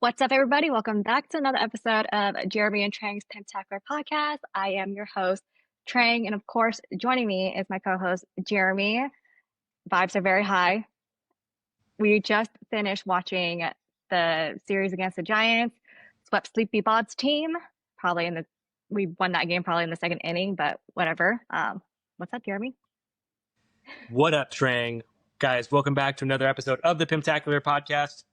What's up, everybody? Welcome back to another episode of Jeremy and Trang's Pentacular Podcast. I am your host, Trang, and of course, joining me is my co-host, Jeremy. Vibes are very high. We just finished watching the series against the Giants, swept Sleepy Bod's team. We won that game probably in the second inning, but whatever. What's up, Jeremy? What up, Trang? Guys, welcome back to another episode of the Pentacular Podcast.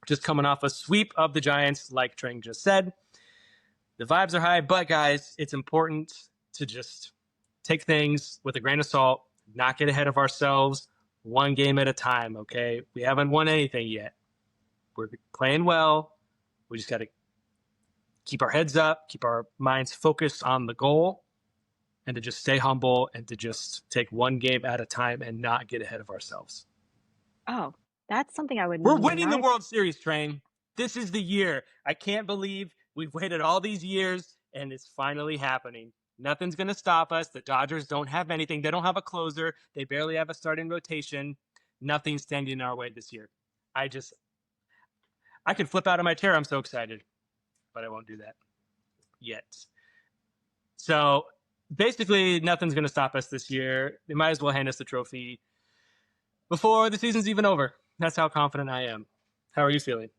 Just coming off a sweep of the Giants, like Trang just said. The vibes are high, but guys, it's important to just take things with a grain of salt, not get ahead of ourselves, one game at a time, okay? We haven't won anything yet. We're playing well. We just got to keep our heads up, keep our minds focused on the goal, and to just stay humble and to just take one game at a time and not get ahead of ourselves. Oh, that's something I would We're winning the World Series, Train. This is the year. I can't believe we've waited all these years and it's finally happening. Nothing's going to stop us. The Dodgers don't have anything. They don't have a closer. They barely have a starting rotation. Nothing's standing in our way this year. I could flip out of my chair. I'm so excited, but I won't do that yet. So basically, nothing's going to stop us this year. They might as well hand us the trophy before the season's even over. That's how confident I am. How are you feeling?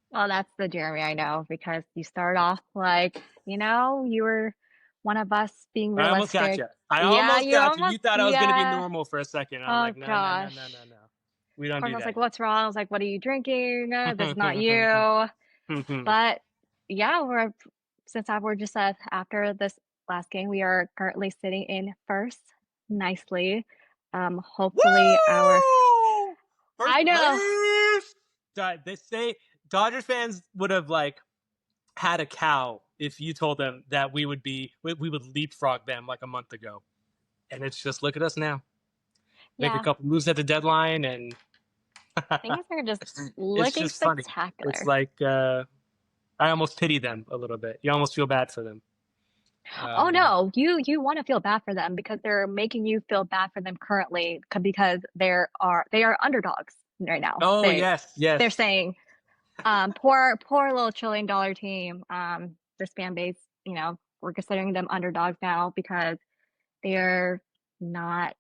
Well, that's the Jeremy I know, because you start off like, you were one of us being I almost got realistic. you. I Yeah, almost you got you. You almost, thought I was going to be yeah. normal for a second. I'm Oh like, no. gosh. We Of don't course, do I was that. like, what's wrong? I was like, what are you drinking? This is not you. But yeah, we're just after this last game, we are currently sitting in first nicely. Hopefully our, Woo! First I know. place! They say Dodgers fans would have had a cow if you told them that we would leapfrog them like a month ago. And it's just, look at us now. Make a Yeah, couple moves at the deadline and things are just it's looking just funny. spectacular. It's like I almost pity them a little bit. You almost feel bad for them. Oh no, you want to feel bad for them because they're making you feel bad for them currently because they are underdogs right now. Oh They're yes. saying, poor little $1 trillion team. This fan base, we're considering them underdogs now because they're not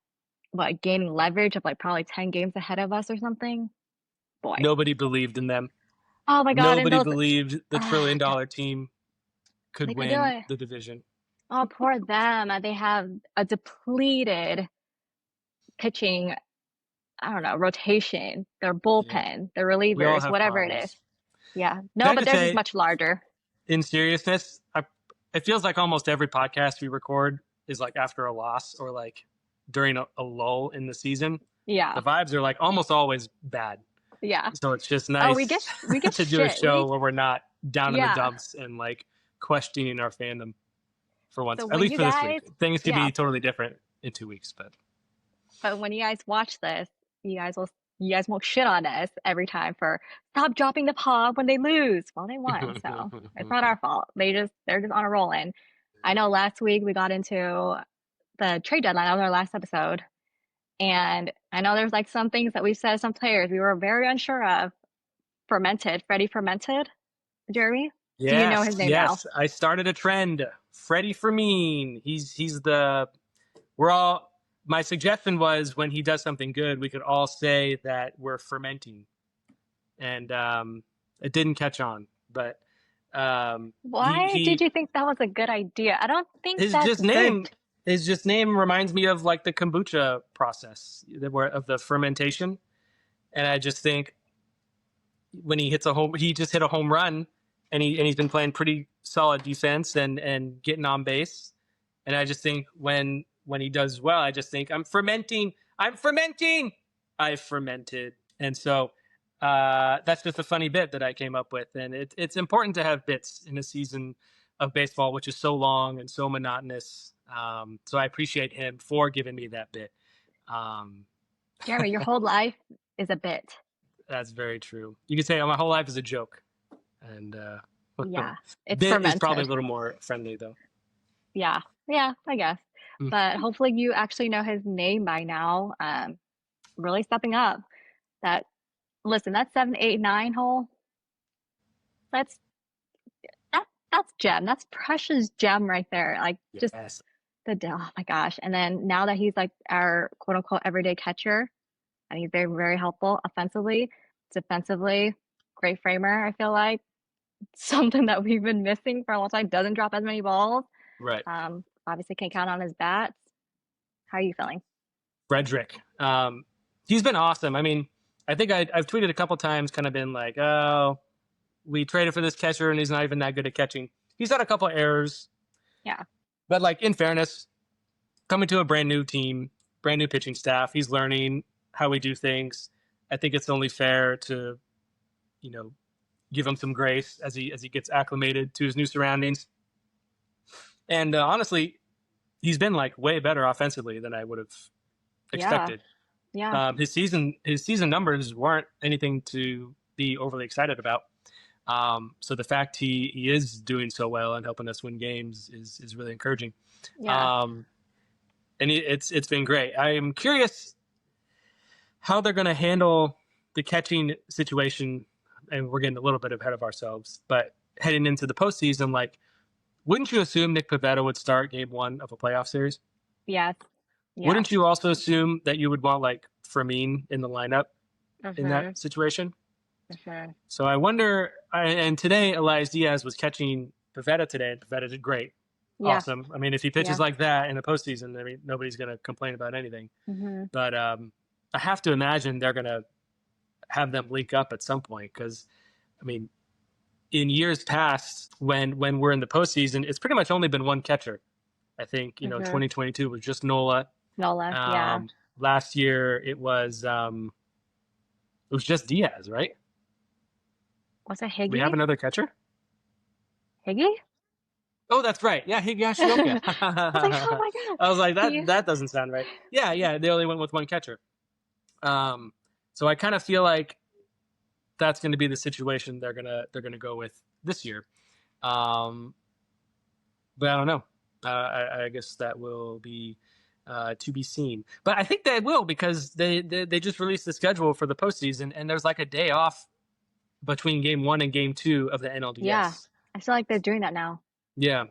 gaining leverage of like probably 10 games ahead of us or something. Boy. Nobody believed in them. Oh my God, and Nobody those believed the $1 trillion team they could could do win it. the division. Oh, poor them. They have a depleted pitching, I don't know, rotation, their Yeah. bullpen, their We all relievers, have whatever it problems. is. Yeah. Can No, I but just theirs is say, much larger. in seriousness, it feels like almost every podcast we record is like after a loss or like during a lull in the season. Yeah. The vibes are like almost always bad. Yeah. So it's just Oh, nice we get to do a shit. show where we're not down in the Yeah. dumps and like questioning our fandom for once. So At when least you for this guys, week. Things could yeah, be totally different in 2 weeks, but when you guys watch this, you guys won't shit on us every time for stop dropping the paw when they lose. Well, they won, so it's not our fault. They're just on a roll. And I know last week we got into the trade deadline. That was our last episode. And I know there's like some things that we said, some players we were very unsure of. Freddie Fermented, Jeremy. Do you know his name now? Yes. I started a trend. Freddie Fermin. My suggestion was when he does something good, we could all say that we're fermenting. And it didn't catch on. But Why did you think that was a good idea? I don't think his that's just good. name his just name reminds me of like the kombucha process of the fermentation. And I just think when he just hit a home run, and he's been playing pretty solid defense and getting on base. And I just think when he does well, I just think I've fermented. And so that's just a funny bit that I came up with. And it's important to have bits in a season of baseball, which is so long and so monotonous. So I appreciate him for giving me that bit. Jeremy, your whole life is a bit. That's very true. You could say my whole life is a joke. And yeah, it's bit fermented. is probably a little more friendly though. Yeah, I guess. But hopefully you actually know his name by now. Really stepping up. That 7, 8, 9 hole. That's that's gem. That's precious gem right there. Like just Yes. oh my gosh. And then now that he's like our quote unquote everyday catcher, and he's very, very helpful offensively, defensively, great framer, I feel like. Something that we've been missing for a long time. Doesn't drop as many balls. Right. Obviously can count on his bats. How are you feeling? Frederick. He's been awesome. I mean, I think I've tweeted a couple times, kind of been like, oh, we traded for this catcher and he's not even that good at catching. He's had a couple errors, Yeah. but like in fairness, coming to a brand new team, brand new pitching staff, he's learning how we do things. I think it's only fair to, you know, give him some grace as he gets acclimated to his new surroundings. And honestly, he's been like way better offensively than I would have Yeah. expected. Yeah. His season numbers weren't anything to be overly excited about. So the fact he is doing so well and helping us win games is really encouraging. Yeah. Um, and it's been great. I am curious how they're going to handle the catching situation. And we're getting a little bit ahead of ourselves, but heading into the postseason, like, wouldn't you assume Nick Pivetta would start game one of a playoff series? Yes. Yes. Wouldn't you also assume that you would want like Fermin in the lineup For in that sure. situation? For sure. So I wonder. And today, Elias Diaz was catching Pivetta today, and Pivetta did great. Yeah. Awesome. I mean, if he pitches Yeah. like that in the postseason, I mean, nobody's going to complain about anything. Hmm. But I have to imagine they're going to have them link up at some point because, I mean, in years past, when we're in the postseason, it's pretty much only been one catcher. I think Hmm. 2022 was just Nola. Nola. Yeah. Um, Last year it was just Diaz, right? What's that, We have Higgy? another catcher. Higgy? Oh, that's right. Yeah, Higashioka. I was like, oh my God. I was like, He, that doesn't sound right. Yeah, yeah. They only went with one catcher. So I kind of feel like that's going to be the situation they're gonna go with this year. Um, but I don't know. I guess that will be to be seen. But I think they will because they just released the schedule for the postseason, and there's like a day off between game one and game two of the yeah. NLDS. I feel like they're doing that now. Yeah.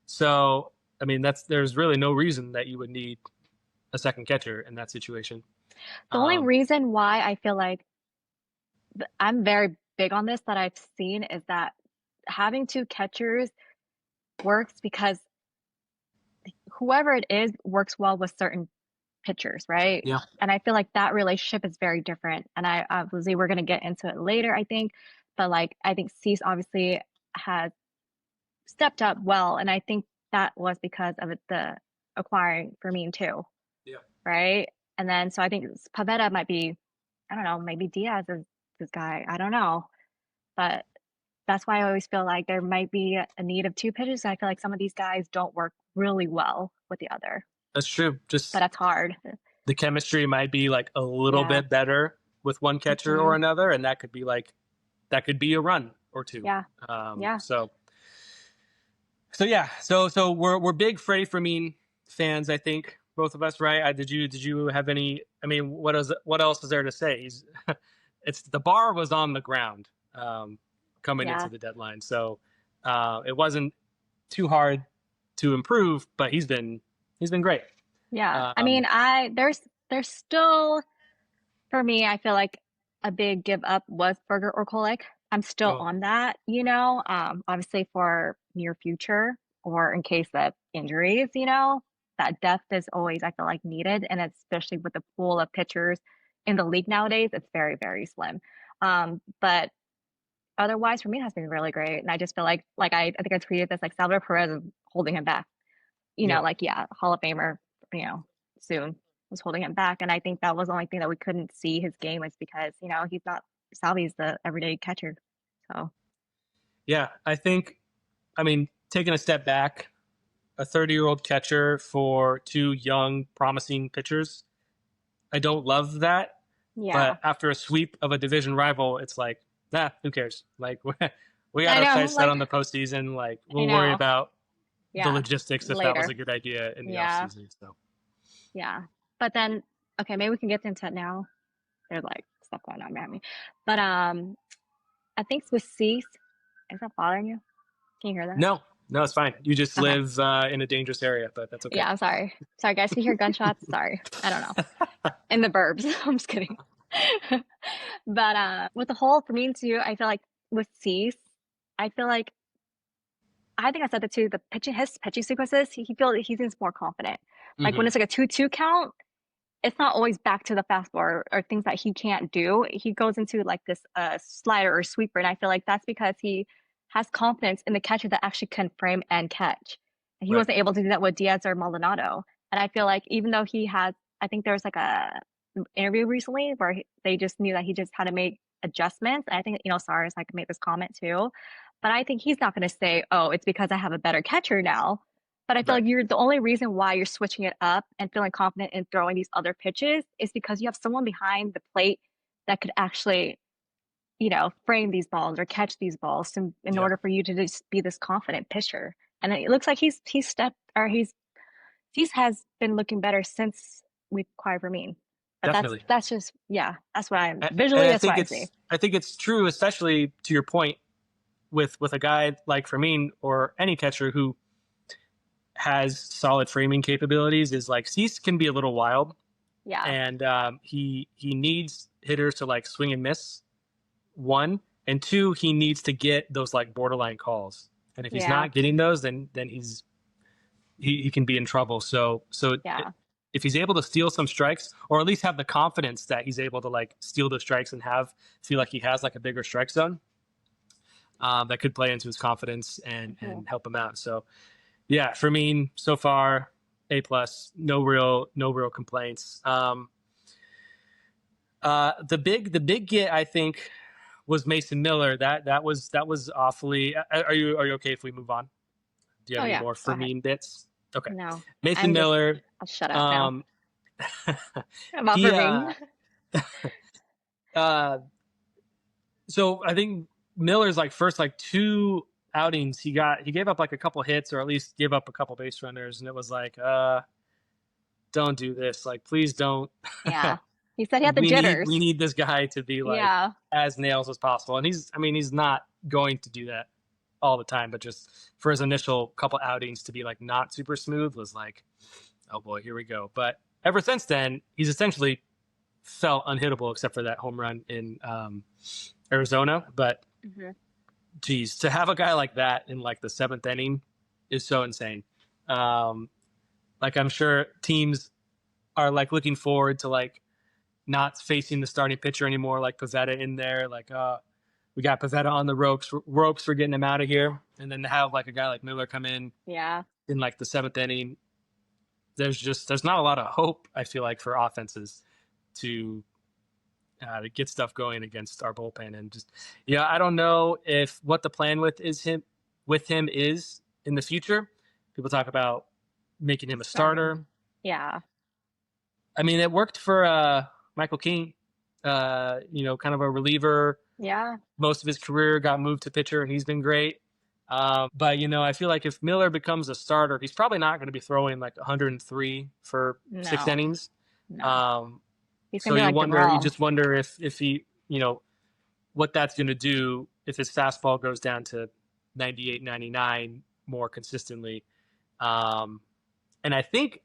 So I mean, there's really no reason that you would need a second catcher in that situation. The only Um, reason why I feel like I'm very big on this that I've seen is that having two catchers works because whoever it is works well with certain pitchers, right? yeah, And I feel like that relationship is very different. And I obviously we're gonna get into it later, I think. But like I think Cease obviously has stepped up well, and I think that was because of the acquiring Fermin too, yeah, right? And then so I think Pavetta might be, I don't know, maybe Diaz is this guy. I don't know. But that's why I always feel like there might be a need of two pitchers. I feel like some of these guys don't work really well with the other, that's true. but Just that's hard. the chemistry might be like a little Yeah. bit better with one catcher or Hmm. another, and that could be a run or two. Yeah. Yeah. So yeah, so we're big Freddie Fermin fans. I think both of us, right? Did you have any? I mean, what else is there to say? It's the bar was on the ground coming into Yeah. the deadline, so it wasn't too hard to improve, but he's been great. Yeah. I Um, mean, there's still for me, I feel like a big give up was Burger or Kolek. I'm still oh, on that, obviously for near future or in case of injuries, that depth is always, I feel like, needed. And especially with the pool of pitchers in the league nowadays, it's very, very slim. But otherwise, for me, it has been really great. And I just feel like I think I tweeted this, like Salvador Perez is holding him back, yeah, like, yeah, Hall of Famer, soon was holding him back. And I think that was the only thing that we couldn't see his game is because, he's not Salvi's the everyday catcher. So yeah. I mean, taking a step back, a 30-year-old catcher for two young, promising pitchers. I don't love that, yeah. but after a sweep of a division rival, it's like, nah, who cares? Like, we got I our know, sights set like on the postseason. Like, I we'll worry know. about the Yeah. logistics if that was Later. a good idea in the Yeah. offseason. So, Yeah. But then okay, maybe we can get into it now. There's like stuff going on behind me. But I think with Cease. Is that bothering you? Can you hear that? No, no, it's fine. You just Okay. live in a dangerous area, but that's okay. Yeah, I'm sorry. Sorry, guys. If you hear gunshots, sorry. I don't know. In the burbs. I'm just kidding. But with the whole, for me too, I feel like with Cease, I feel like I think I said that too. The pitching, his pitching sequences, he feels he seems more confident. Like when Hmm. it's like a 2-2 count, it's not always back to the fastball or things that he can't do. He goes into like this slider or sweeper, and I feel like that's because he has confidence in the catcher that actually can frame and catch. And he Right. wasn't able to do that with Diaz or Maldonado. And I feel like even though he has, I think there was like a interview recently where they just knew that he just had to make adjustments. And I think Cyrus like made this comment too, but I think he's not going to say, "Oh, it's because I have a better catcher now." But I feel Right. like you're the only reason why you're switching it up and feeling confident in throwing these other pitches is because you have someone behind the plate that could actually, frame these balls or catch these balls in Yeah. order for you to just be this confident pitcher. And it looks like he's has been looking better since we acquired Ramin. But that's Definitely. that's just yeah, that's what I'm And visually that's what I see. I think it's true, especially to your point with a guy like Fermin or any catcher who has solid framing capabilities. Is like Cease can be a little wild, Yeah. and he needs hitters to like swing and miss. One and two, he needs to get those like borderline calls, and if he's Yeah. not getting those, then he can be in trouble. Yeah. If he's able to steal some strikes, or at least have the confidence that he's able to like steal those strikes and have feel like he has like a bigger strike zone, that could play into his confidence Mhm. and help him out. So yeah, for me so far, A+, no real complaints. The big get I think was Mason Miller. That was awfully. Are you okay if we move on? Do you Oh have any yeah. more Go ahead. Fermin bits? Okay, No. Mason I'm just Miller. I'll shut up now. Um, About he Ramin. uh, so I think Miller's like first like two outings he gave up like a couple hits or at least gave up a couple base runners, and it was like don't do this, like please don't. Yeah. He said he had the We jitters. need this guy to be like Yeah. as nails as possible, and he's not going to do that all the time, but just for his initial couple outings to be like not super smooth was like, oh boy, here we go. But ever since then, he's essentially felt unhittable except for that home run in Arizona. But Hmm. geez, to have a guy like that in like the seventh inning is so insane. Um, like I'm sure teams are like looking forward to like not facing the starting pitcher anymore, like Pivetta in there. Like, we got Pivetta on the ropes for getting him out of here, and then to have like a guy like Miller come Yeah. in like the seventh inning. There's not a lot of hope. I feel like for offenses to to get stuff going against our bullpen, and just yeah, I don't know if what the plan with him is in the future. People talk about making him a Starting. starter. Yeah. I mean, it worked for Michael King, kind of a reliever. Yeah. Most of his career got moved to pitcher, and he's been great. But I feel like if Miller becomes a starter, he's probably not going to be throwing like 103 for six No. innings. No. Um, He's so gonna be like you DeGrom. just wonder if he, what that's going to do if his fastball goes down to 98, 99 more consistently. Um, and I think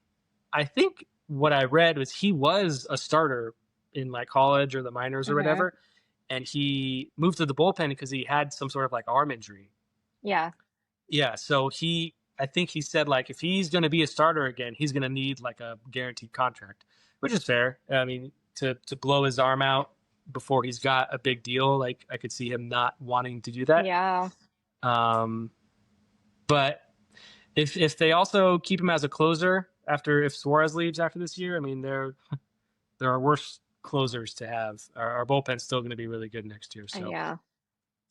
what I read was he was a starter in like college or the minors or Hmm. whatever, and he moved to the bullpen because he had some sort of like arm injury. Yeah. Yeah, so I think he said like if he's going to be a starter again, he's going to need like a guaranteed contract, which is fair. I mean, to blow his arm out before he's got a big deal, like I could see him not wanting to do that. Yeah. Um, but if they also keep him as a closer if Suarez leaves after this year, I mean there are worse closers to have. Our bullpen's still going to be really good next year. So Yeah.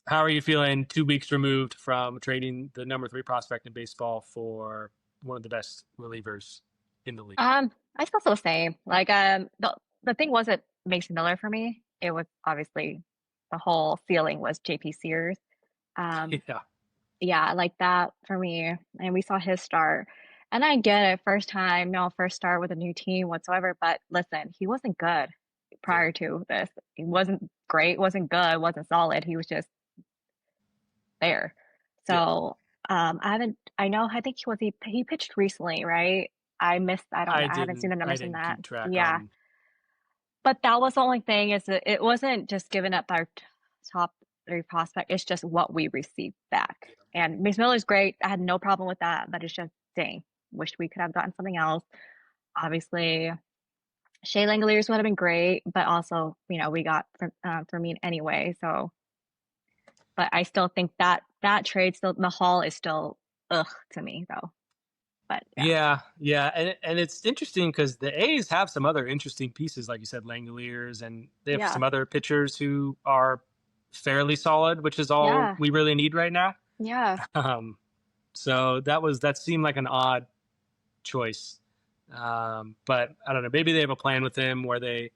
how are you feeling 2 weeks removed from trading the number 3 prospect in baseball for one of the best relievers in the league? I felt the same. Like, the thing wasn't Mason Miller for me. It was obviously the whole ceiling was JP Sears. Um, Yeah, yeah, like that for me. And we saw his start. And I get it, first time, no, first start with a new team whatsoever. But listen, he wasn't good yeah, prior to this. He wasn't great, wasn't good, wasn't solid. He was just there. Yeah. So I think he pitched recently, right? I don't know. I haven't seen the I numbers in didn't that. keep track Yeah. on. But that was the only thing is that it wasn't just giving up our top three prospect. It's just what we received back. And Mace Miller's great. I had no problem with that, but it's just dang. Wish we could have gotten something else. Obviously, Shea Langoliers would have been great, but also, we got for me anyway. So, but I still think that trade still Mahal is still ugh to me though. But yeah, Yeah, and it's interesting because the A's have some other interesting pieces, like you said, Langoliers, and they have yeah, some other pitchers who are fairly solid, which is all yeah, we really need right now. yeah. Um, so that seemed like an odd choice, but I don't know. Maybe they have a plan with him where they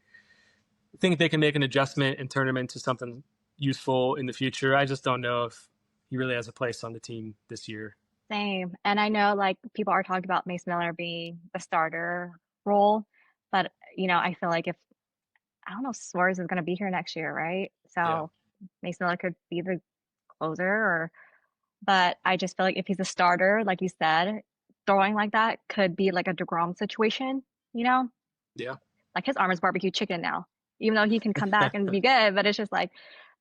think they can make an adjustment and turn him into something useful in the future. I just don't know if he really has a place on the team this year. Same. And I know like people are talking about Mace Miller being the starter role, but I feel like if I don't know if Suarez is going to be here next year, right? Yeah, So Mace Miller could be the closer, but I just feel like if he's a starter, like you said, throwing like that could be like a DeGrom situation, you know? yeah. Like his arm is barbecue chicken now, even though he can come back and be good. But it's just like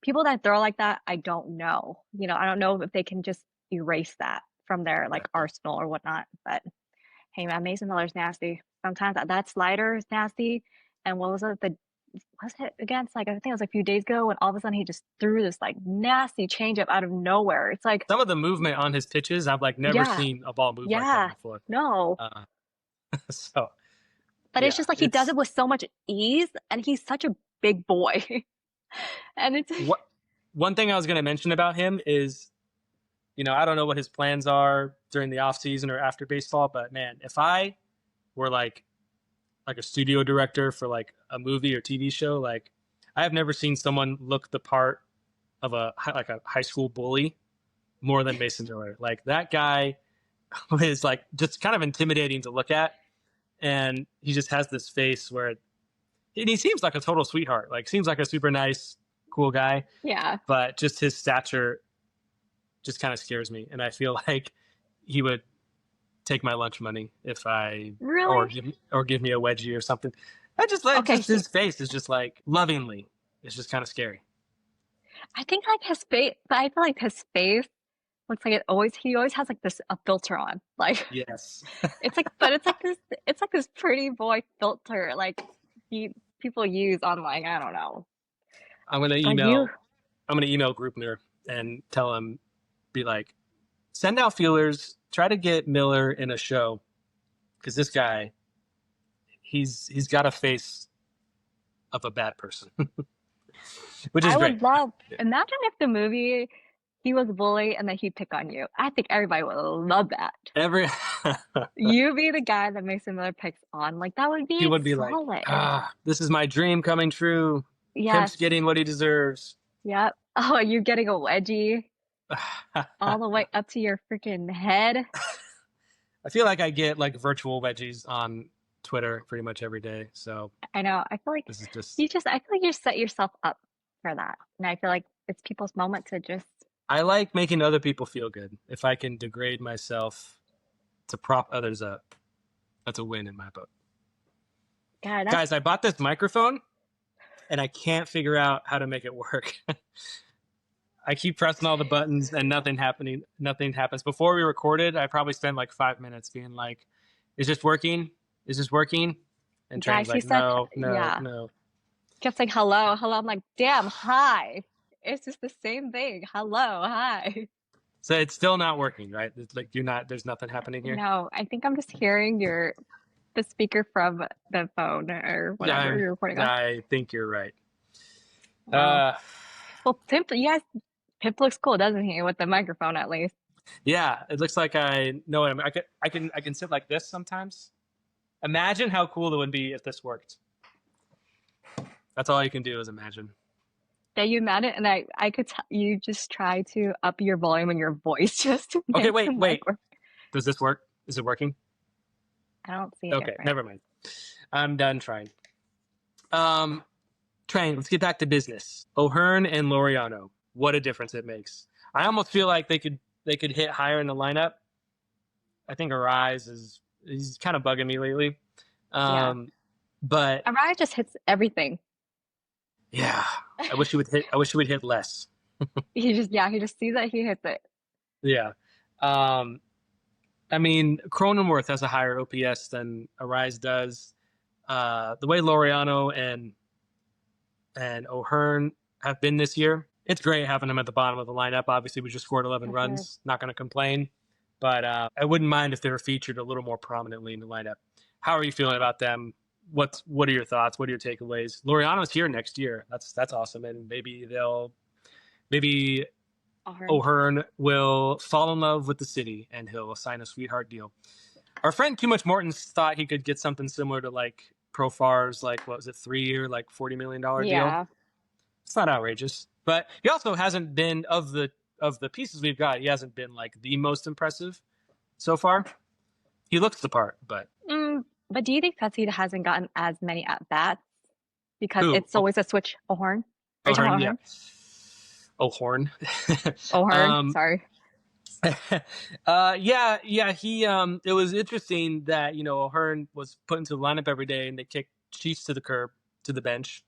people that throw like that, I don't know. I don't know if they can just erase that from their like Exactly. arsenal or whatnot. But hey, man, Mason Miller's nasty. Sometimes that slider is nasty. And what was it? Was it against like I think it was a few days ago when all of a sudden he just threw this like nasty changeup out of nowhere. It's like, Some of the movement on his pitches, I've like never yeah, seen a ball move like that yeah, before. no. Uh, so But it's yeah, just like he does it's it with so much ease, and he's such a big boy. And it's what one thing I was going to mention about him is, I don't know what his plans are during the off season or after baseball, but man, if I were like a studio director for like a movie or TV show, like I have never seen someone look the part of like a high school bully more than Mason Miller. Like that guy is like just kind of intimidating to look at, and he just has this face and he seems like a total sweetheart. Like seems like a super nice, cool guy, yeah, but just his stature just kind of scares me, and I feel like he would take my lunch money if I really. or give me a wedgie or something. I just like Okay, just his face is just like lovingly. It's just kind of scary. I think like his face, but I feel like his face looks like he always has like this a filter on. Like Yes. it's like this pretty boy filter like he people use on like I don't know. I'm gonna But you, email I'm gonna email Grupner and tell him, be like, send out feelers, try to get Miller in a show, because this guy, he's got a face of a bad person, which is I great. would love imagine if the movie he was a bully and then he'd pick on you. I think everybody would love that. Every You be the guy that Mason Miller picks on. Like that would he be would be like, solid. this is my dream coming true. Pimp's Yes. getting what he deserves. Yep. Oh, you're getting a wedgie all the way up to your freaking head. I feel like I get like virtual wedgies on Twitter pretty much every day. So I know. I feel like this is just I feel like you set yourself up for that. And I feel like it's people's moment to just, I like making other people feel good. If I can degrade myself to prop others up, that's a win in my book. God, Guys, I bought this microphone and I can't figure out how to make it work. I keep pressing all the buttons and nothing happens. Before we recorded, I probably spent like 5 minutes being like, is this working? Is this working? And Trang's guys, he like, said, no, no, yeah. no. Kept saying hello, hello. I'm like, damn, hi. It's just the same thing. Hello, hi. So it's still not working, right? It's like there's nothing happening here. No, I think I'm just hearing the speaker from the phone or whatever I, you're recording on. I think you're right. Well, Uh, well, Pimp looks cool, doesn't he? With the microphone, at least. yeah, it looks like I know what I can sit like this sometimes. Imagine how cool it would be if this worked. That's all you can do is imagine. Yeah, you imagine, and I could you just try to up your volume in your voice just to Okay, make the wait. mic work. Does this work? Is it working? I don't see a Okay, difference. never mind. I'm done trying. Train, let's get back to business. O'Hearn and Laureano. What a difference it makes. I almost feel like they could hit higher in the lineup. I think Arise he's kind of bugging me lately. Yeah. But Araya just hits everything. yeah, I wish he would hit. I wish he would hit less. He just sees it, he hits it. Yeah. Um, I mean, Cronenworth has a higher OPS than Arise does. The way Laureano and O'Hearn have been this year, it's great having them at the bottom of the lineup. Obviously, we just scored 11 Hmm. runs. Not going to complain. But I wouldn't mind if they were featured a little more prominently in the lineup. How are you feeling about them? What are your thoughts? What are your takeaways? Laureano's here next year. That's awesome, and maybe Auburn. O'Hearn will fall in love with the city and he'll sign a sweetheart deal. Our friend Too Much Morton thought he could get something similar to like Profar's, like what was it, 3 year, like $40 million deal. Yeah. It's not outrageous, but he also hasn't been of the pieces we've got. He hasn't been like the most impressive so far. He looks the part, but But do you think Fessy hasn't gotten as many at bats because who? it's always a switch O'Hearn? Are you talking O'Hearn, about yeah. O'Hearn? O'Hearn. O'Hearn, um, sorry. yeah. He it was interesting that O'Hearn was put into the lineup every day, and they kicked Sheets to the curb to the bench,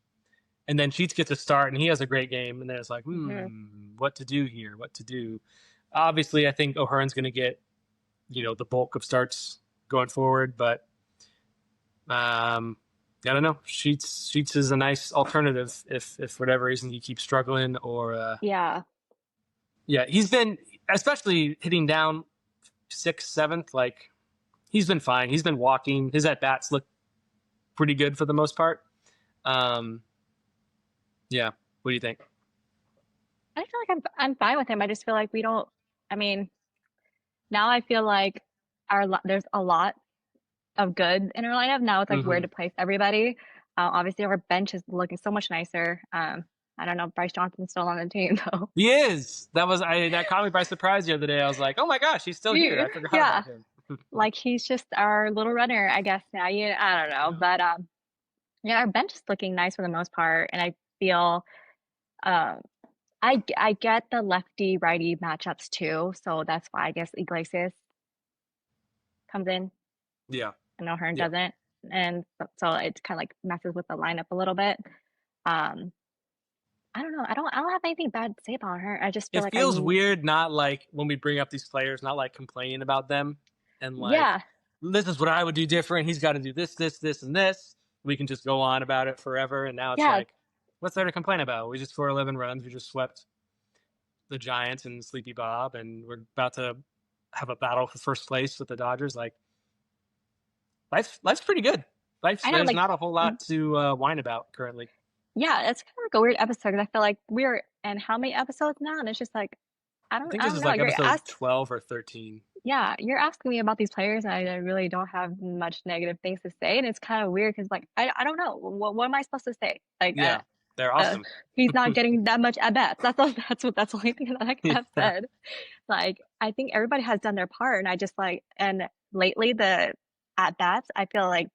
and then Sheets gets a start, and he has a great game, and then it's like, Hmm. what to do here? What to do? Obviously, I think O'Hearn's going to get the bulk of starts going forward, but I don't know. Sheets is a nice alternative if for whatever reason he keeps struggling or Yeah. yeah, he's been, especially hitting down sixth, seventh, like he's been fine. He's been walking. His at bats look pretty good for the most part. Um, yeah. What do you think? I feel like I'm fine with him. I just feel like we don't. I mean, now I feel like there's a lot of good in our lineup. Now it's like where Mm-hmm. to place everybody. Obviously, our bench is looking so much nicer. I don't know if Bryce Johnson's still on the team though. He is. That caught me by surprise the other day. I was like, oh my gosh, he's still here. I forgot Yeah, about him. like he's just our little runner, I guess now. I don't know, Yeah. but yeah, our bench is looking nice for the most part, and I feel um, I get the lefty righty matchups too, so that's why I guess Iglesias comes in Yeah. and O'Hearn Yeah. doesn't, and so it kind of like messes with the lineup a little bit. Um, I don't know. I don't have anything bad to say about her. I just feel It like feels weird, not like when we bring up these players, not like complaining about them and like, yeah, this is what I would do different. He's got to do this, and this. We can just go on about it forever. And now it's yeah, like, what's there to complain about? We just scored 11 runs. We just swept the Giants and Sleepy Bob, and we're about to have a battle for first place with the Dodgers. Like, life's pretty good. I know. There's Like, not a whole lot to whine about currently. yeah, it's kind of like a weird episode because I feel like we're in how many episodes now, and it's just like I think I this don't is know. like You're episode asked, 12 or 13. yeah, you're asking me about these players, and I really don't have much negative things to say, and it's kind of weird because like I don't know what am I supposed to say? Like, Yeah, they're uh, awesome. he's not getting that much at bats. That's the only thing that I can have Yeah. said. Like, I think everybody has done their part, and I just like, and lately the at bats, I feel like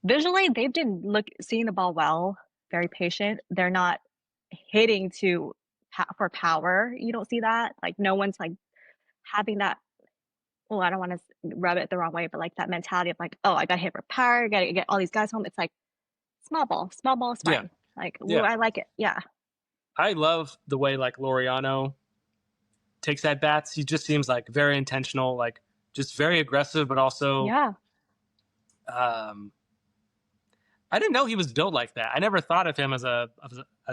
visually they've been seeing the ball well, very patient. They're not hitting for power. You don't see that. Like, no one's like having that. Oh, I don't want to rub it the wrong way, but like that mentality of like, oh, I got hit for power, got to get all these guys home. It's like small ball is Yeah. fine. Like, ooh, Yeah. I like it. Yeah, I love the way like Laureano takes at bats. He just seems like very intentional, like just very aggressive, but also yeah. um, I didn't know he was built like that. I never thought of him as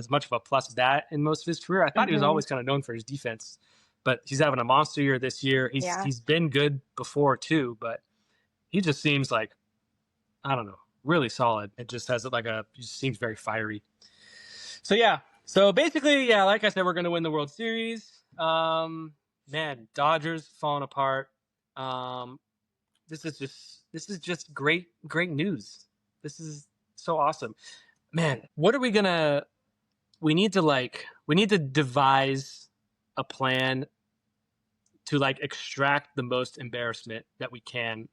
much of a plus bat in most of his career. I thought he was Hmm. always kind of known for his defense, but he's having a monster year this year. Yeah. He's been good before too, but he just seems like, I don't know, really solid. It just has he just seems very fiery. So yeah. So basically, yeah, like I said, we're gonna win the World Series. Man, Dodgers falling apart. Um, this is just great news. This is so awesome. Man, what are we gonna we need to devise a plan to like extract the most embarrassment that we can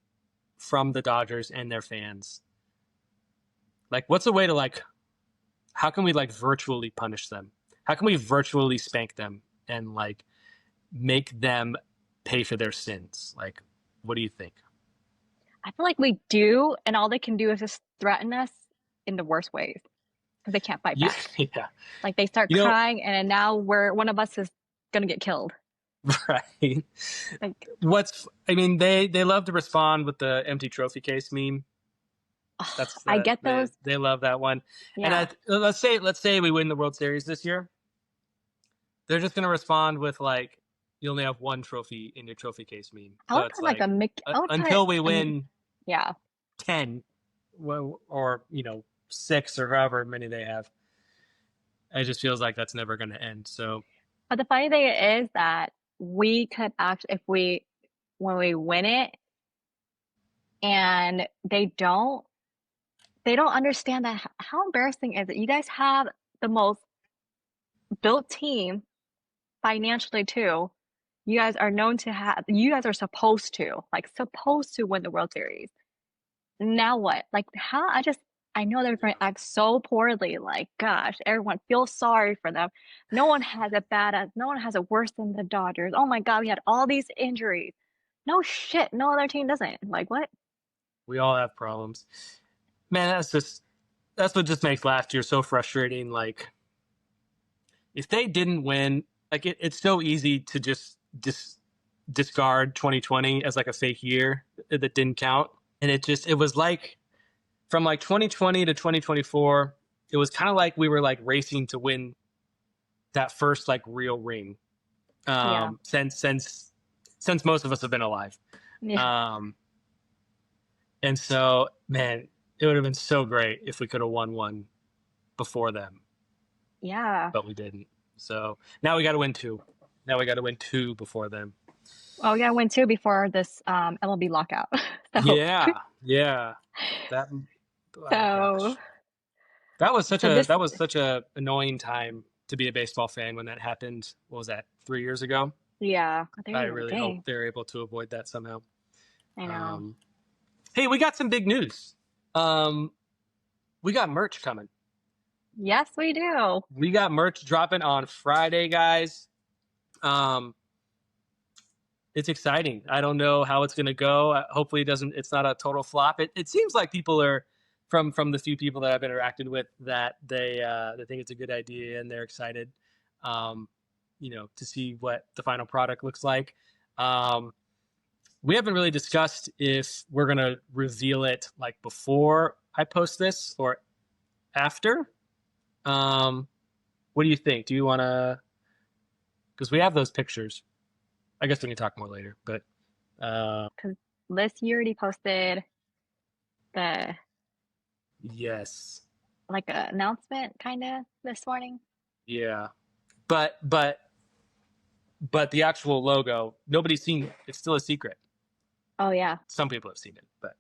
from the Dodgers and their fans. Like, what's a way to like, how can we like virtually punish them? How can we virtually spank them and like make them pay for their sins? Like, what do you think? I feel like we do, and all they can do is just threaten us in the worst ways because they can't fight Yeah, back. yeah. Like they start You know, crying, and now one of us is gonna get killed. right. Like, I mean, they love to respond with the empty trophy case meme. ugh, That's I the get those. they love that one. And Yeah, let's say we win the World Series this year. They're just gonna respond with like, you only have one trophy in your trophy case meme. I So would it's put like a like Mickey. I would put until we a win yeah. 10, or 6 or however many they have, it just feels like that's never going to end. So But the funny thing is that we could actually, if we when we win it and they don't understand that how embarrassing is it? You guys have the most built team financially too. You guys are known to have, you guys are supposed to win the World Series. Now what? Like, how? I know they're going to act so poorly. Like, gosh, everyone feels sorry for them. No one has it worse than the Dodgers. Oh my God, we had all these injuries. No shit, no other team doesn't. Like, what? we all have problems, man. That's what just makes last year so frustrating. Like, if they didn't win, like it's so easy to just discard 2020 as like a fake year that didn't count. And it was like, from like 2020 to 2024, it was kind of like we were like racing to win that first like real ring, Yeah, since most of us have been alive. yeah, Um, and so, man, it would have been so great if we could have won one before them, yeah. but we didn't. So now we got to win two. Now we got to win two before them. Well, we gotta win two before this MLB lockout. So, Yeah, yeah. That. Oh so, gosh, that was such so a this, annoying time to be a baseball fan when that happened. What was that, 3 years ago? yeah. I There, really hope dang, they're able to avoid that somehow. I know. Um, hey, we got some big news. Um, we got merch coming. Yes, we do. We got merch dropping on Friday, guys. Um, it's exciting. I don't know how it's going to go. Hopefully, it's not a total flop. It seems like people are, from the few people that I've interacted with, that they think it's a good idea and they're excited, um, to see what the final product looks like. Um, we haven't really discussed if we're going to reveal it like before I post this or after. What do you think? Do you want to? Because we have those pictures. I guess we can talk more later. But Because Liz, you already posted the yes, like a announcement kind of this morning. yeah. But the actual logo, nobody's seen it. It's still a secret. Oh yeah. Some people have seen it, but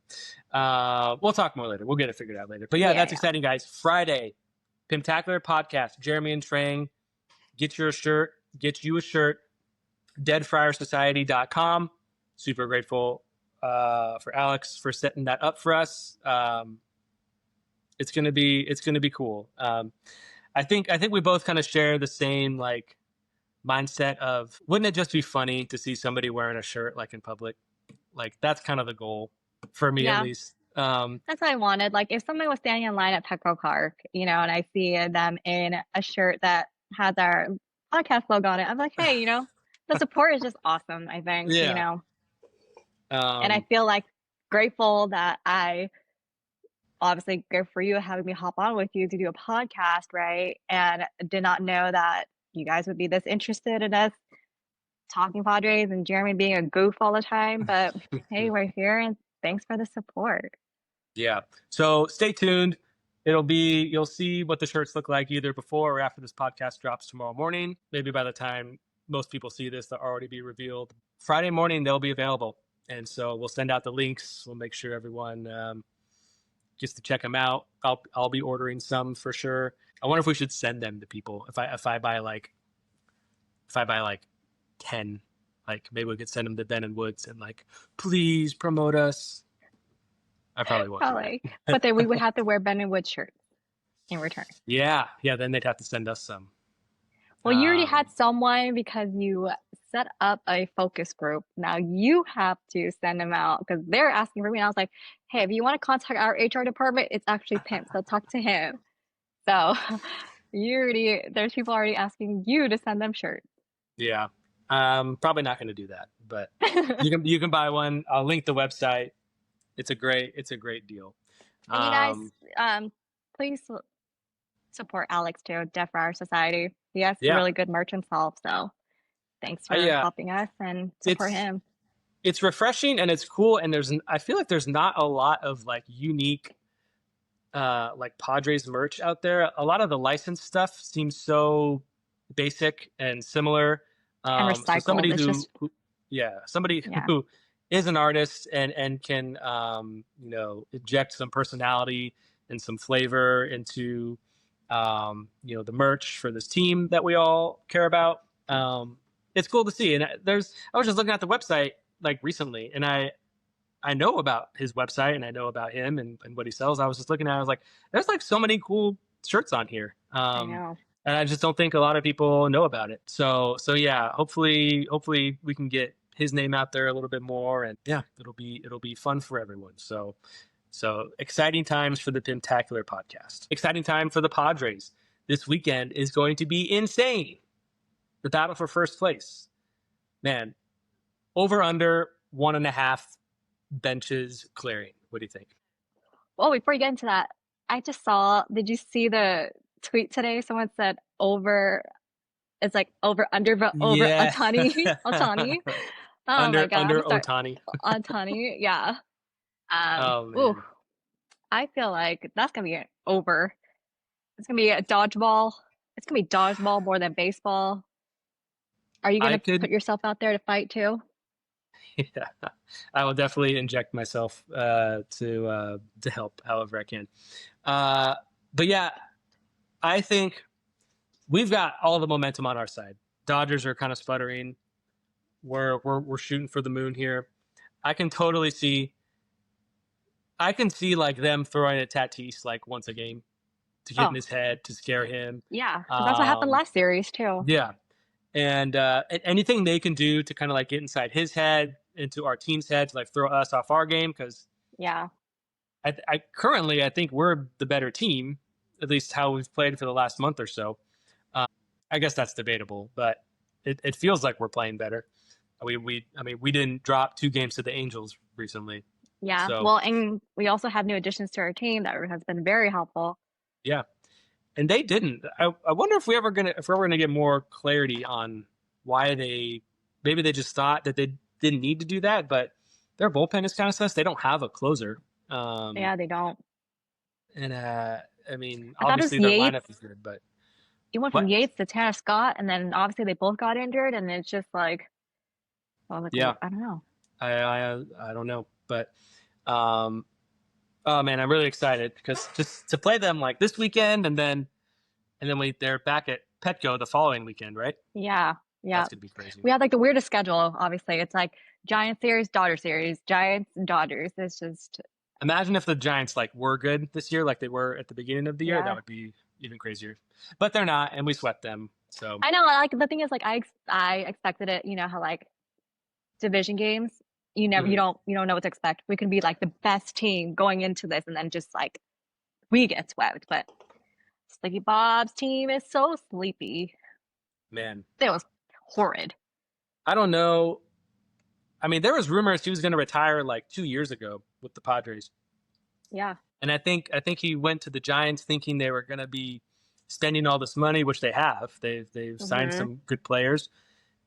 we'll talk more later. We'll get it figured out later. But yeah, Yeah, that's yeah. exciting, guys. Friday, Pimptacular Podcast. Jeremy and Trang, get you a shirt. Deadfriersociety.com. Super grateful for Alex for setting that up for us. It's gonna be cool. I think we both kind of share the same like mindset of, wouldn't it just be funny to see somebody wearing a shirt like in public? Like that's kind of the goal for me, at Yeah. least. That's what I wanted. Like if somebody was standing in line at Petco Park, and I see them in a shirt that has our podcast logo on it, I'm like, hey, the support is just awesome, I think, Yeah. And I Um, feel like grateful that I obviously good for you having me hop on with you to do a podcast, right? And did not know that you guys would be this interested in us talking Padres and Jeremy being a goof all the time. But hey, we're here and thanks for the support. yeah. So stay tuned. You'll see what the shirts look like either before or after this podcast drops tomorrow morning. Maybe by the time most people see this, they'll already be revealed. Friday morning, they'll be available. And so we'll send out the links. We'll make sure everyone gets to check them out. I'll be ordering some for sure. I wonder if we should send them to people. If I buy like 10, like maybe we could send them to Ben and Woods and like, please promote us. I probably won't do Probably. that. But then we would have to wear Ben and Wood shirts in return. Yeah, then they'd have to send us some. Well, you already had someone because you set up a focus group. Now you have to send them out because they're asking for me. And I was like, hey, if you want to contact our HR department, it's actually Pimp. So talk to him. So there's people already asking you to send them shirts. Yeah. Probably not going to do that, but you can buy one. I'll link the website. It's a great deal. And you guys, Um, please support Alex too, Deaf Rider Society. He has yeah. really good merch himself. So thanks for I helping us and support it's him. it's refreshing and it's cool and I feel like there's not a lot of like unique like Padres merch out there. A lot of the licensed stuff seems so basic and similar. And So recycled. somebody It's just, somebody yeah. who is an artist and can inject some personality and some flavor into the merch for this team that we all care about. It's cool to see. And I was just looking at the website like recently, and I know about his website and I know about him and what he sells. I was just looking at it, I was like, there's like so many cool shirts on here. I know. And I just don't think a lot of people know about it. So yeah, hopefully we can get his name out there a little bit more, and yeah, it'll be fun for everyone. So exciting times for the Pimtacular podcast. Exciting time for the Padres. This weekend is going to be insane. The battle for first place. Man, over under 1.5 benches clearing. What do you think? Well, before you get into that, I just saw, did you see the tweet today? Someone said it's like over under, but over Yeah. Otani. Oh my God, I'm Under gonna start Otani. Otani. Yeah. Oh Ooh, man. I feel like that's gonna be an over. It's gonna be a dodgeball. It's gonna be dodgeball more than baseball. Are you I gonna could put yourself out there to fight too? yeah. I will definitely inject myself to help however I can. Uh but yeah, I think we've got all the momentum on our side. Dodgers are kind of sputtering. We're shooting for the moon here. I can totally see I can see like them throwing a Tatis like once a game to get in Oh, his head to scare him. yeah, because that's what happened Um, last series too. yeah, and anything they can do to kind of like get inside his head, into our team's head, to like throw us off our game because Yeah. I currently I think we're the better team, at least how we've played for the last month or so. I guess that's debatable, but it feels like we're playing better. I mean we didn't drop 2 games to the Angels recently, Yeah. so Well, and we also have new additions to our team that has been very helpful. yeah. And they didn't. I wonder if we're gonna get more clarity on why they maybe they just thought that they didn't need to do that, but their bullpen is kind of sus. They don't have a closer, um, Yeah, they don't. and I mean I thought it was obviously their lineup Yates. is good, but You went from what? Yates to Tanner Scott, and then obviously they both got injured, and it's just like, I was like, Yeah, I don't know. I don't know, but um, oh man, I'm really excited because just to play them like this weekend, and then they're back at Petco the following weekend, right? Yeah, yeah. That's gonna be crazy. We had like the weirdest schedule, obviously. It's like Giant series, Dodger series, Giants and Dodgers. It's just, Imagine if the Giants like were good this year, like they were at the beginning of the year. That yeah. would be even crazier. But they're not, and we swept them. So I know, like the thing is, like I expected it. You know how like division games, mhm. you don't know what to expect. We could be like the best team going into this, and then just like we get swept. But Sleepy Bob's team is so sleepy. Man, It was horrid. I don't know. I mean, there was rumors he was going to retire like 2 years ago with the Padres, Yeah. and I think he went to the Giants thinking they were going to be spending all this money, which they have. They've signed Hmm. some good players.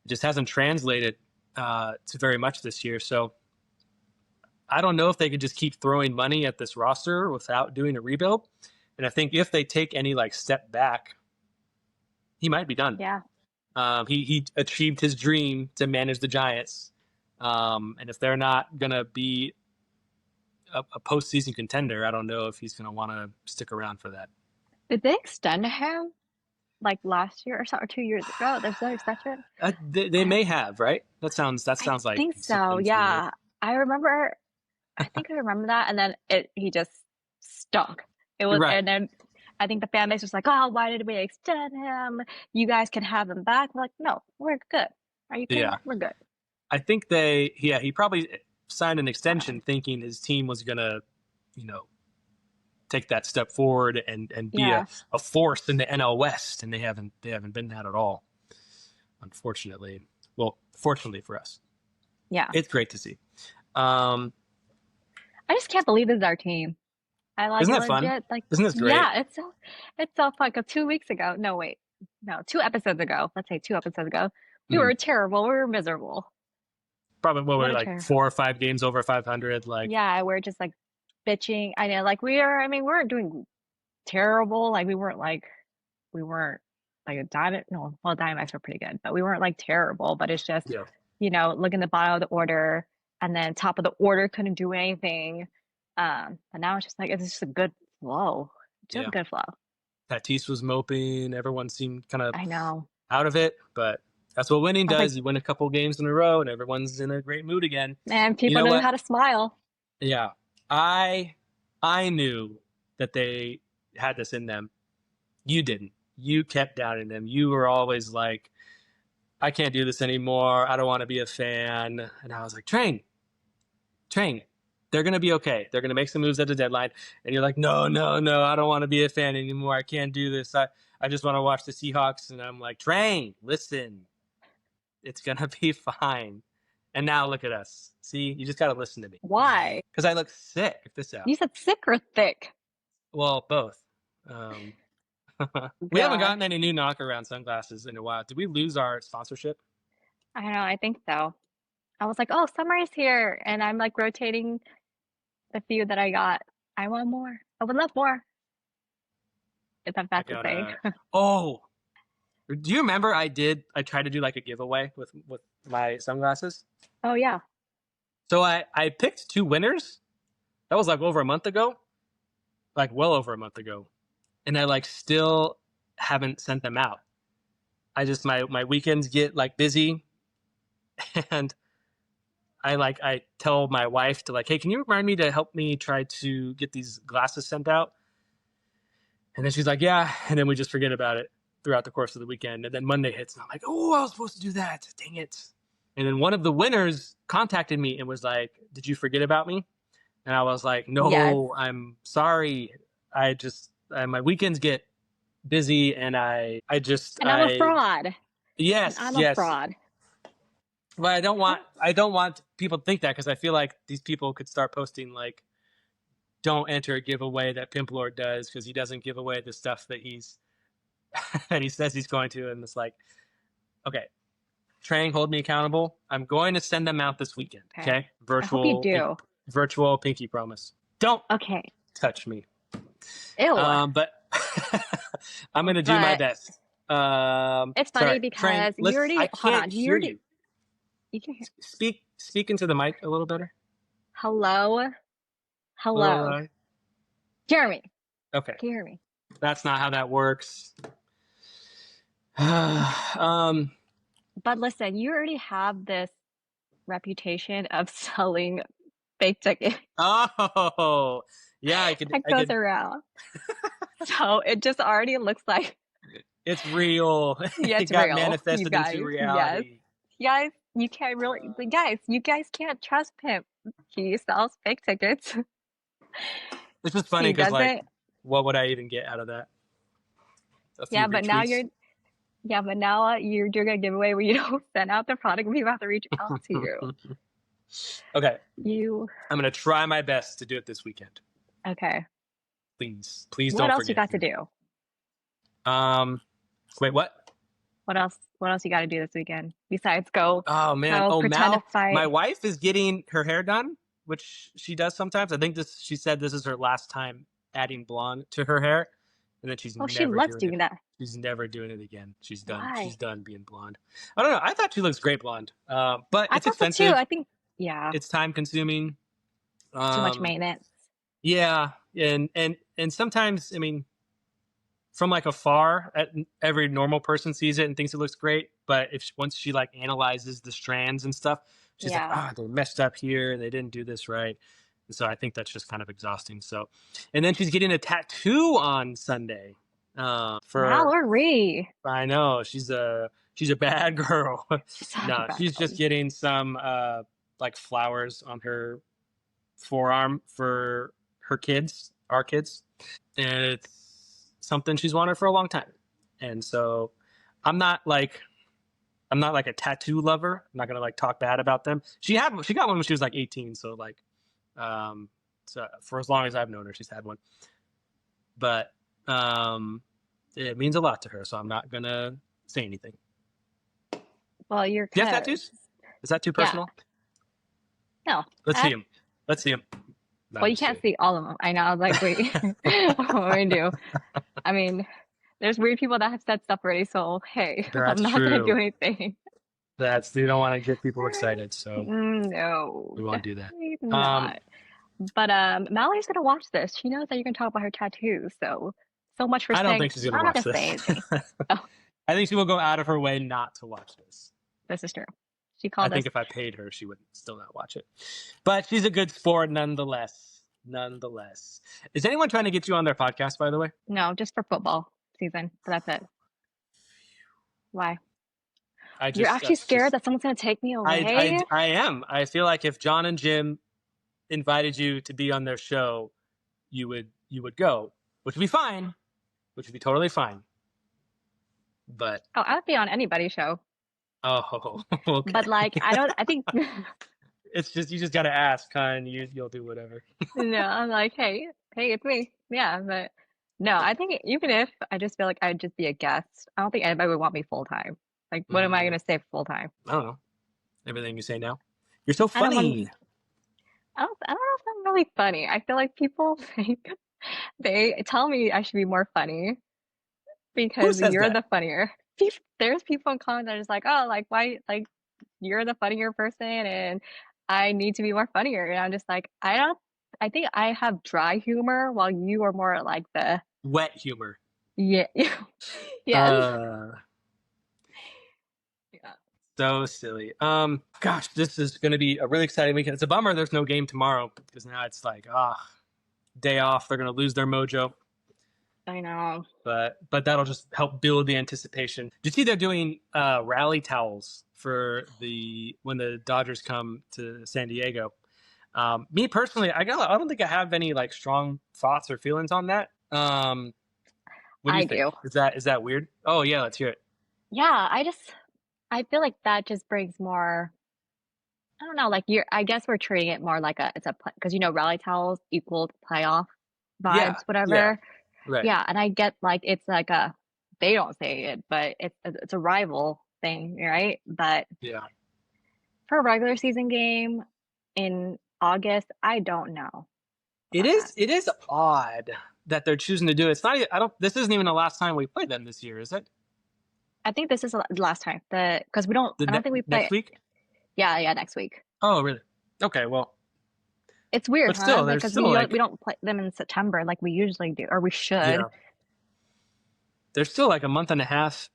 It just hasn't translated to very much this year. So I don't know if they could just keep throwing money at this roster without doing a rebuild. And I think if they take any like step back, he might be done. Yeah. He achieved his dream to manage the Giants, and if they're not gonna be a postseason contender, I don't know if he's gonna want to stick around for that. Did they extend him like last year or so, or 2 years ago? There's no extension. They I may have, right? I Sounds like think so. something familiar. Yeah. I remember. I think I remember that, and then he just stunk. It was, Right. I think the fan base was like, oh, why did we extend him? You guys can have him back. We're like, no, we're good. Are you kidding? Yeah. We're good. I think he probably signed an extension thinking his team was going to, take that step forward and be Yeah. a force in the NL West, and they haven't been that at all, unfortunately. Well, fortunately for us. Yeah. It's great to see. Um, I just can't believe this is our team. I like isn't it that fun? legit. Like, Isn't this great? yeah, it's so fun. 'Cause 2 weeks ago, no, wait, no, 2 episodes ago. Let's say 2 episodes ago, we Mm. were terrible. We were miserable. Probably what What we're a like terrible. 4 or 5 games over 500. Like, Yeah, we're just like bitching. I know, like we are. I mean, we weren't doing terrible. Like we weren't like a diamond. No, well, Diamondbacks were pretty good, but we weren't like terrible. But it's just, yeah, look in the bottom of the order, and then top of the order couldn't do anything. But now it's just like it's just a good flow, just yeah. a good flow. Tatis was moping. Everyone seemed kind of I know. out of it, but that's what winning I was like, does. You win a couple games in a row, and everyone's in a great mood again. man, You people know know what? how to smile. Yeah, I knew that they had this in them. You didn't. You kept doubting them. You were always like, I can't do this anymore. I don't want to be a fan. And I was like, Trang, they're going to be okay. They're going to make some moves at the deadline. And you're like, no, no, no, I don't want to be a fan anymore. I can't do this. I just want to watch the Seahawks. And I'm like, Trang, listen, it's going to be fine. And now look at us. See, you just got to listen to me. Why? Because I look sick. Check this out. You said sick or thick? Well, both. We haven't God, gotten any new knockaround sunglasses in a while. Did we lose our sponsorship? I don't know. I think so. I was like, oh, summer is here, and I'm like rotating the few that I got. I want more. I would love more. If I'm I fast to got say. oh, do you remember I tried to do like a giveaway with my sunglasses? Oh yeah. So I picked 2 winners. That was like over a month ago. Like well over a month ago. And I like still haven't sent them out. I just my weekends get like busy, and I tell my wife to like, hey, can you remind me to help me try to get these glasses sent out? And then she's like, yeah. And then we just forget about it throughout the course of the weekend. And then Monday hits, and I'm like, oh, I was supposed to do that. Dang it. And then one of the winners contacted me and was like, did you forget about me? And I was like, Yes. no, I'm sorry. My weekends get busy, and And I'm a fraud. And yes, I'm a yes. fraud. But I don't want people to think that, because I feel like these people could start posting like, don't enter a giveaway that Pimp Lord does, because he doesn't give away the stuff that he's that he says he's going to. And it's like, okay, Trang, hold me accountable. I'm going to send them out this weekend. Okay, I hope you do. virtual pinky promise. Don't Okay. touch me. Ew. But I'm gonna do my But best. it's funny Sorry, because Trang, you already I hold can't on. hear you. You can hear. Speak into the mic a little better. Hello. A Hello. little, Jeremy. okay, Can you hear me? that's not how that works. But listen, you already have this reputation of selling fake tickets. Oh, yeah, That goes around. So it just already looks like, It's real. yeah, It it's got real. You manifested guys, into yes. reality. Guys, you can't really, guys, you guys can't trust Pimp. He sells fake tickets. It's just funny He because, like, doesn't. what would I even get out of that? A few Yeah, but now retweets. you're doing a giveaway where you don't send out the product and people have to reach out to you. Okay, You, I'm gonna try my best to do it this weekend. okay. Please What don't else you forget got to me. do? Wait, what? What else you got to do this weekend besides go Oh man. go Oh, pretend to fight? my wife is getting her hair done, which she does sometimes. I think she said this is her last time adding blonde to her hair, and then she's Oh, she never loves doing doing it. that. She's never doing it again. She's done. Why? She's done being blonde. I don't know. I thought she looks great blonde. But I it's thought so too. expensive. I think, yeah, It's time consuming. too much maintenance. Yeah, and sometimes, I mean, from like afar, every normal person sees it and thinks it looks great. But once she like analyzes the strands and stuff, she's like, Yeah. they messed up here. They didn't do this right. So I think that's just kind of exhausting. So, and then she's getting a tattoo on Sunday. For Mallory. I know she's a bad girl. She's such a No, bad she's girl. just getting some like flowers on her forearm for her kids, our kids, and it's something she's wanted for a long time. And so I'm not like a tattoo lover. I'm not gonna like talk bad about them. She got one when she was like 18, so like so for as long as I've known her, she's had one. But it means a lot to her, so I'm not gonna say anything. Well, you're Do you have kind of tattoos? Is that too yeah. personal? No. Let's see them. Let's see them. No, Well, I'm you just can't kidding. see all of them. I know. I was like, wait, what do we do? I mean, there's weird people that have said stuff already, so hey, I'm That's not gonna do true. anything. You don't want to get people excited, so No, we won't do that. definitely Um, not. But Mallory's gonna watch this. She knows that you're gonna talk about her tattoos, so much for I don't saying think she's gonna I'm not watch gonna say this. anything. Oh, I think she will go out of her way not to watch this. this is true. She I called us think if I paid her, she would still not watch it. But she's a good sport nonetheless. Nonetheless. Is anyone trying to get you on their podcast, by the way? no, just for football season. But that's it. Why? You're actually That's scared just, that someone's gonna take me away? I am. I feel like if John and Jim invited you to be on their show, you would go, which would be fine, which would be totally fine. But, Oh, I would be on anybody's show. oh, okay. But like, I don't. I think It's just, you just got to ask, huh? And you'll do whatever. no. I'm like, hey, it's me. Yeah, but no. I think even if I just feel like I'd just be a guest, I don't think anybody would want me full time. Like, what am I Mm, gonna say full time? I don't know. Everything you say now. You're so I don't want. funny. I don't know if I'm really funny. I feel like people think they tell me I should be more funny Who because says you're that? the funnier. There's people in comments that are just like, oh, like why, like you're the funnier person, and I need to be more funnier. And I'm just like, I don't. I think I have dry humor while you are more like the Wet humor. yeah, yes, Uh, yeah. so silly. Gosh, this is going to be a really exciting weekend. It's a bummer there's no game tomorrow because now it's like, day off. They're going to lose their mojo. I know. But that'll just help build the anticipation. Did you see they're doing rally towels for when the Dodgers come to San Diego? Me personally, I don't think I have any like strong thoughts or feelings on that. What do you I think? do. Is that weird? Oh yeah, let's hear it. Yeah, I feel like that just brings more. I don't know, like I guess we're treating it more like it's a because rally towels equal playoff Yeah, vibes, yeah, whatever. right. Yeah, and I get like it's like they don't say it, but it's a rival thing, right? But Yeah. for a regular season game in August, I don't know It about that. is odd that they're choosing to do it. It's not. I don't. This isn't even the last time we played them this year, is it? I think this is the last time because we don't. I don't think we Next play. week? Yeah, next week. Oh, really? Okay. Well, It's weird, but huh? still, Like there's because still we like don't play them in September like we usually do, or we should. yeah, there's still like a month and a half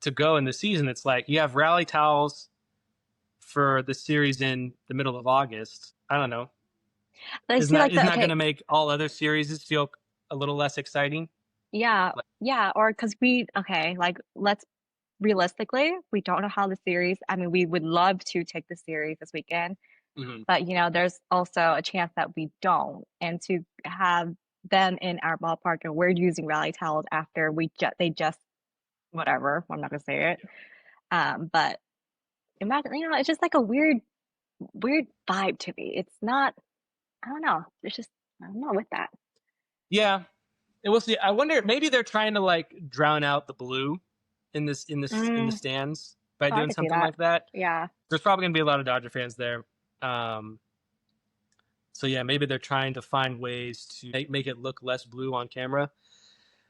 to go in the season. It's like you have rally towels for the series in the middle of August. I don't know. But I see like Isn't the that going okay, to make all other series feel a little less exciting? yeah, Like, yeah, or because like let's realistically, we don't know how the series. I mean, we would love to take the series this weekend, mhm. but there's also a chance that we don't. And to have them in our ballpark and we're using rally towels after they just whatever. I'm not gonna say it. But imagine, it's just like a weird vibe to me. It's not. I don't know. It's just I don't know with that. Yeah, and we'll see. I wonder. Maybe they're trying to like drown out the blue in the Mm, stands by oh, I doing could see something that. like that. Yeah. There's probably going to be a lot of Dodger fans there. Um, so yeah, maybe they're trying to find ways to make it look less blue on camera,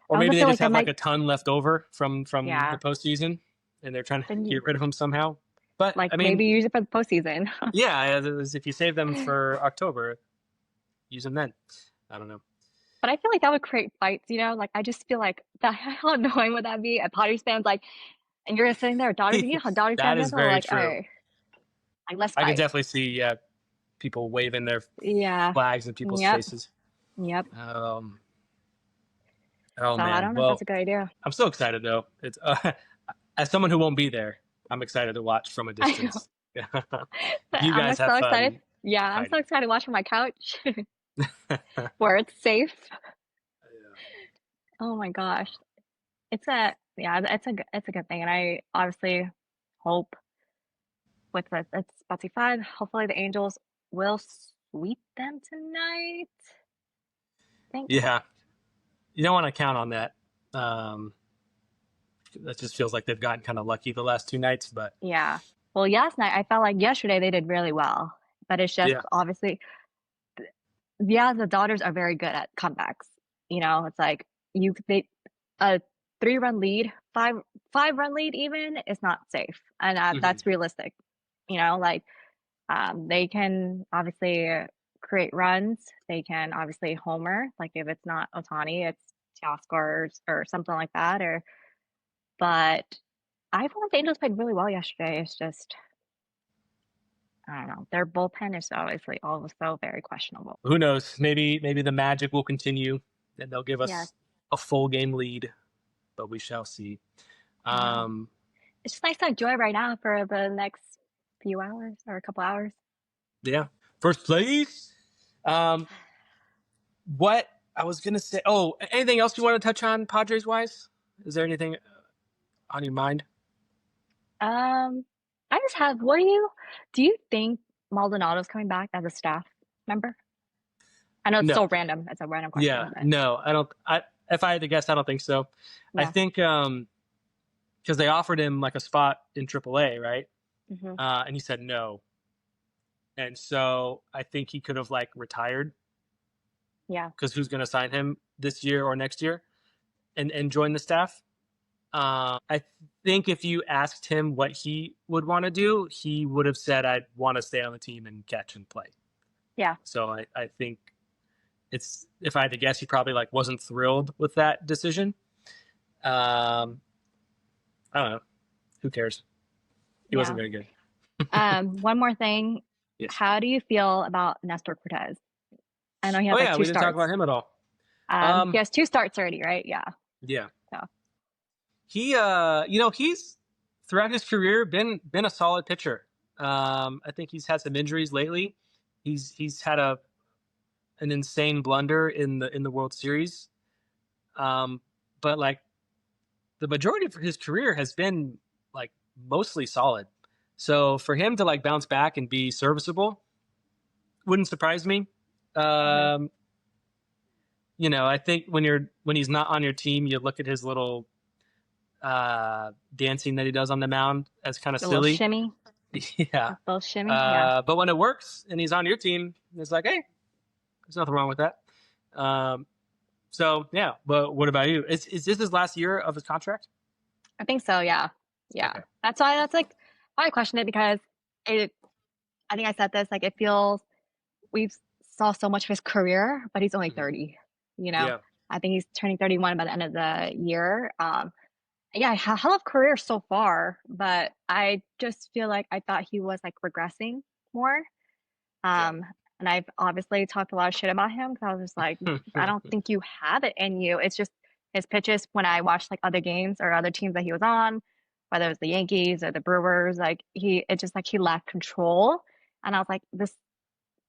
or I also maybe they feel just like that have like might. a ton left over from the Yeah. postseason, and they're trying to Then get rid of them somehow. But like I mean, maybe use it for the postseason. yeah, if you save them for October, use them then. I don't know. But I feel like that would create fights, Like I just feel like that how annoying would that be? A Padres fans like, and you're sitting there, Dodgers, how Dodgers That fans is are very like, true. oh, like let's I could fight. definitely see, yeah, people waving their Yeah. flags in people's Yep. faces. Yep. Oh So I man. don't know if that's Well, a good idea. I'm so excited though. It's as someone who won't be there, I'm excited to watch from a I know. distance. But You guys have so excited. fun Yeah, I'm so fighting. excited watching my couch where it's safe. Oh my gosh. It's a good thing. And I obviously hope with it's about to be fun. Hopefully the Angels will sweep them tonight. Think Yeah, you don't want to count on that. Um, that just feels like they've gotten kind of lucky the last 2 nights, but yeah. Well, last night I felt like yesterday they did really well, but it's just yeah. obviously yeah, the Dodgers are very good at comebacks. It's like they a 3-run lead, five-run lead even is not safe, and Hmm. that's realistic. Like they can obviously create runs. They can obviously homer. Like if it's not Otani, it's Teoscar or something like that. But I feel like the Angels played really well yesterday. It's just I don't know. Their bullpen is obviously also very questionable. Who knows? Maybe the magic will continue, and they'll give Yes, us a full game lead, but we shall see. I know. Um, It's just nice to enjoy right now for the next few hours or a couple hours. yeah, first place. Um, what I was gonna say. Oh, anything else you want to touch on, Padres wise? Is there anything on your mind? Um, I just have, do you think Maldonado's coming back as a staff member? I know it's No. so random. It's a random Yeah, question, but no, I don't. If I had to guess, I don't think so. I yeah. think because they offered him like a spot in AAA, right? Hmm. And he said no, and so I think he could have like retired Yeah. because who's going to sign him this year or next year and join the staff? I think if you asked him what he would want to do, he would have said, "I'd want to stay on the team and catch and play." Yeah. So I think it's if I had to guess, he probably like wasn't thrilled with that decision. Um, I don't know. Who cares? He wasn't Yeah. very good. One more thing. Yes. How do you feel about Nestor Cortez? I know he Oh has like yeah, two we didn't talk starts. about him at all. He Um, has two starts already, right? Yeah. yeah. So He he's throughout his career been a solid pitcher. I think he's had some injuries lately. He's had an insane blunder in the World Series. Um, but like the majority of his career has been like mostly solid. So for him to like bounce back and be serviceable wouldn't surprise me. mhm. Um, I think when he's not on your team, you look at his little dancing that he does on the mound as kind of A little silly. shimmy, Yeah. a little shimmy. Yeah. But when it works and he's on your team, it's like, hey, there's nothing wrong with that. Um, so yeah. But what about you? Is this his last year of his contract? I think so. Yeah. Yeah. Okay. That's like why I question it because it. I think I said this. Like it feels we've saw so much of his career, but he's only Hmm. 30. You know, Yeah. I think he's turning 31 by the end of the year. Yeah, hell of career so far, but I just feel like I thought he was like regressing more. Yeah. Um, and I've obviously talked a lot of shit about him because I was just like, I don't think you have it in you. It's just his pitches when I watched like other games or other teams that he was on, whether it was the Yankees or the Brewers, like it just like he lacked control. And I was like, this,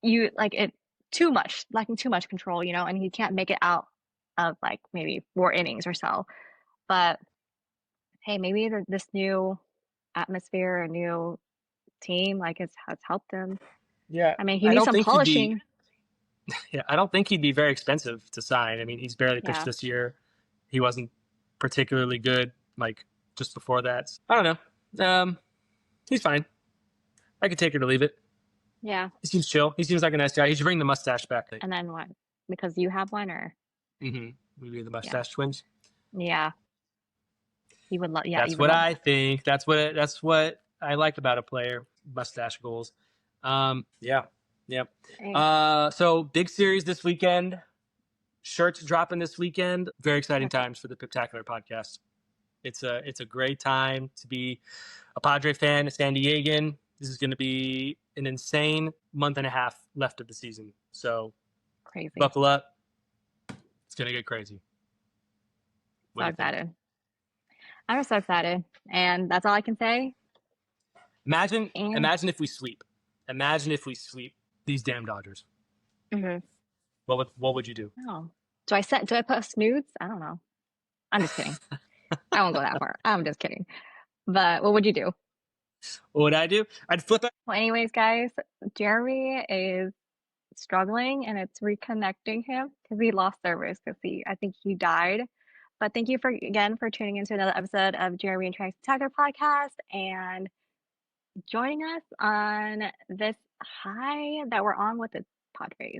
you like it too much, lacking too much control, and he can't make it out of like maybe 4 innings or so. But hey, maybe this new atmosphere, a new team, like has helped him. Yeah. I mean, he I needs don't some think he'd be. polishing. Yeah. I don't think he'd be very expensive to sign. I mean, he's barely pitched Yeah. this year. He wasn't particularly good. Like just before that. I don't know. He's fine. I could take it or leave it. Yeah. He seems chill. He seems like a nice guy. He should bring the mustache back. And then what? Because you have one or Mm-hmm. Maybe the yeah. mustache twins. Yeah. You would love yeah, you That's would what love I that. think. That's what I like about a player. Mustache goals. Yeah, yeah. Hey, So big series this weekend. Shirts dropping this weekend. Very exciting perfect. times for the Piptacular podcast. It's a great time to be a Padre fan, a San Diegan. This is going to be an insane month and a half left of the season. So Crazy. buckle up. It's going to get crazy. What So do you think? excited. I'm so excited. And that's all I can say. Imagine, And imagine if we sweep. Imagine if we sweep these damn Dodgers. mhm. What would you do? Oh. Do I put snooze? I don't know. I'm just kidding. I won't go that far. I'm just kidding. But what would you do? What would I do? I'd flip it. Well, anyways, guys, Jeremy is struggling and it's reconnecting him because he lost service because I think he died. But thank you for tuning into another episode of Jeremy and Trang podcast and joining us on this high that we're on with the Padres.